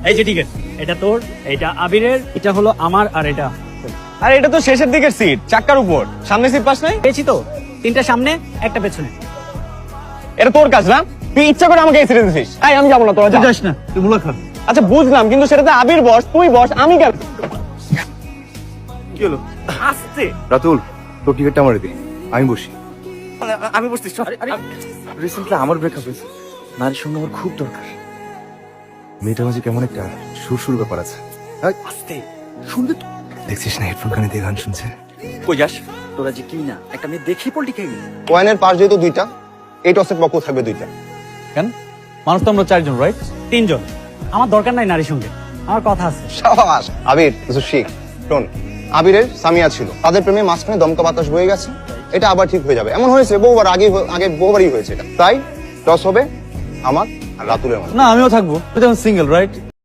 এই যে টিকিট, এটা তোর, এটা আবিরের, এটা হলো আমার, আর এটা আর এটা তো শেষের দিকের সিট, চাক্কার উপর, সামনে সিট পাস নাই। পেয়েছি তো, 3টা সামনে একটা পেছনে। এটা তোর কাজ না, তুই ইচ্ছা করে আমাকে এই সিটে দিছিস। আমি যাবো না, তোরা যা। যাস না, তুই মুলা খা। আচ্ছা বুঝলাম, কিন্তু সেটাতে আবির বস, তুই বস, আমি কেন? কি হলো? আস্তে। রাতুল, তোর টিকিটটা আমার দে, আমি বসি। আমি বসছি। রিসেন্টলি আমার ব্রেকআপ হয়েছে, নারীর সঙ্গে আমার খুব দরকার। মেয়েটার মাঝে কেমন একটা সুর ব্যাপার আছে। আস্তে। শুনতে তো দেখছিস না, হেডফোন কানে দিয়ে গান শুনছে। কই যাস? তোরা যে কি না, একটা মেয়ে দেখি পল্টি খেয়ে গেলি। কয়েনের পাশ যেহেতু দুইটা, এই টসের পক্ষ থাকবে দুইটা। কেন? মানুষ তো আমরা 4 জন, রাইট? 3 জন। আমার দরকার নাই নারীর সঙ্গে, আমার কথা আছে। সাবাস আবির, কিছু শিখ। শোন, আবিরের সামিয়া ছিল, তাদের প্রেমে মাঝখানে দমকা বাতাস বয়ে গেছে, এটা আবার ঠিক হয়ে যাবে। এমন হয়েছে বহুবার, আগে বহুবারই হয়েছে এটা। তাই টস হবে আমার আর রাতুলের মধ্যে। না, আমিও থাকবো, সিঙ্গেল, রাইট?